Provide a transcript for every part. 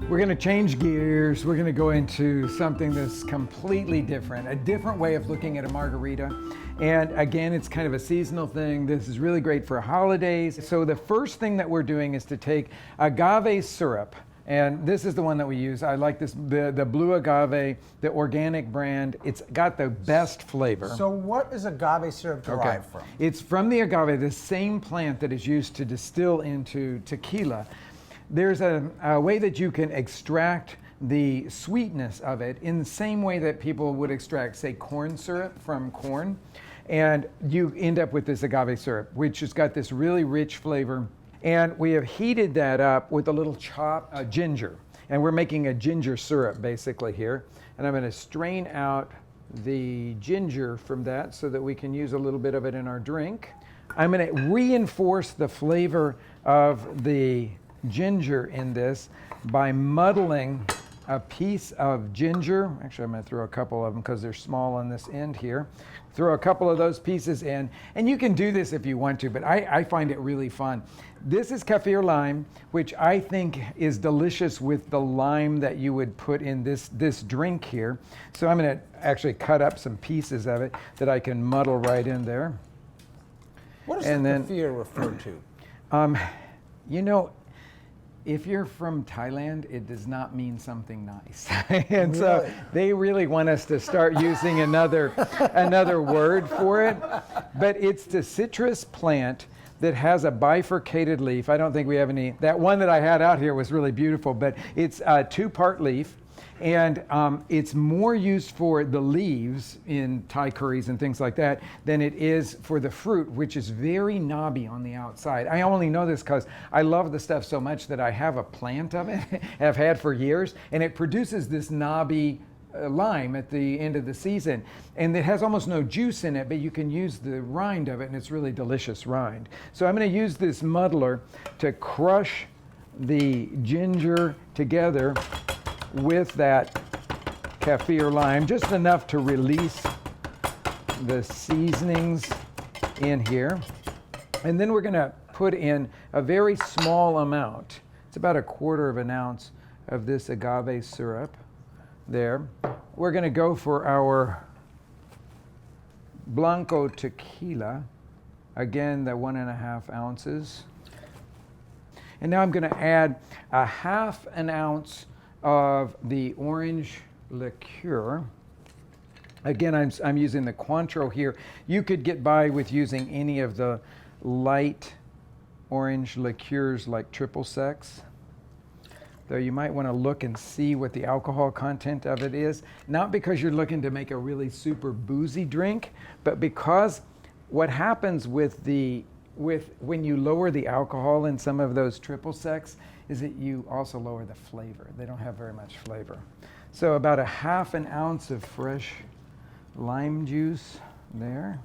We're going to change gears. We're going to go into something that's completely different, a different way of looking at a margarita. And again, it's kind of a seasonal thing. This is really great for holidays. So the first thing that we're doing is to take agave syrup. And this is the one that we use. I like this, the blue agave, the organic brand. It's got the best flavor. So what is agave syrup derived from? It's from the agave, the same plant that is used to distill into tequila. There's a way that you can extract the sweetness of it in the same way that people would extract, say, corn syrup from corn. And you end up with this agave syrup, which has got this really rich flavor. And we have heated that up with a little chopped ginger. And we're making a ginger syrup basically here. And I'm going to strain out the ginger from that so that we can use a little bit of it in our drink. I'm going to reinforce the flavor of the ginger in this by muddling a piece of ginger. Actually, I'm going to throw a couple of them because they're small on this end here. Throw a couple of those pieces in, and you can do this if you want to, but I find it really fun. This is kaffir lime, which I think is delicious with the lime that you would put in this drink here. So I'm going to actually cut up some pieces of it that I can muddle right in there. What does kaffir refer to? You know, if you're from Thailand, it does not mean something nice. And so they really want us to start using another word for it. But it's the citrus plant that has a bifurcated leaf. I don't think we have any. That one that I had out here was really beautiful, but it's a two-part leaf. And it's more used for the leaves in Thai curries and things like that than it is for the fruit, which is very knobby on the outside. I only know this because I love the stuff so much that I have a plant of it, have had for years, and it produces this knobby lime at the end of the season. And it has almost no juice in it, but you can use the rind of it, and it's really delicious rind. So I'm going to use this muddler to crush the ginger together with that kaffir lime, just enough to release the seasonings in here. And then we're going to put in a very small amount. It's about 1/4 ounce of this agave syrup there. We're going to go for our Blanco tequila. Again, the 1.5 ounces. And now I'm going to add 1/2 ounce of the orange liqueur. Again, I'm using the Cointreau here. You could get by with using any of the light orange liqueurs like triple sec, though you might want to look and see what the alcohol content of it is, not because you're looking to make a really super boozy drink, but because what happens with when you lower the alcohol in some of those triple secs is that you also lower the flavor. They don't have very much flavor. So about 1/2 ounce of fresh lime juice there.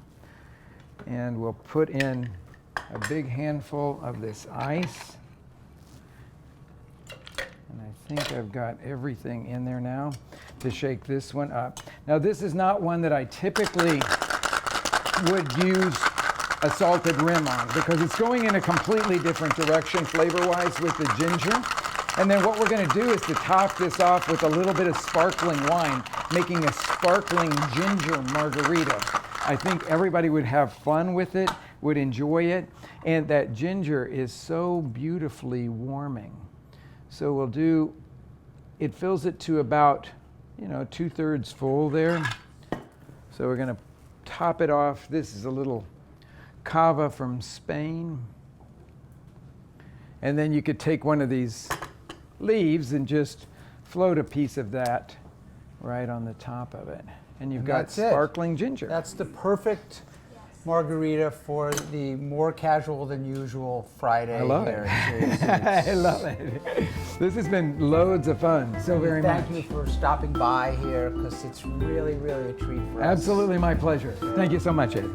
And we'll put in a big handful of this ice. And I think I've got everything in there now to shake this one up. Now this is not one that I typically would use a salted rim on because it's going in a completely different direction flavor-wise with the ginger. And then what we're going to do is to top this off with a little bit of sparkling wine, making a sparkling ginger margarita. I think everybody would have fun with it, would enjoy it, and that ginger is so beautifully warming. So we'll do, it fills it to about, 2/3 full there. So we're going to top it off. This is a little cava from Spain. And then you could take one of these leaves and just float a piece of that right on the top of it. And you've got sparkling ginger. That's the perfect margarita for the more casual than usual Friday. I love it. I love it. This has been loads of fun. So very much. Thank you for stopping by here because it's really, really a treat for us. Absolutely my pleasure. Thank you so much, Ed.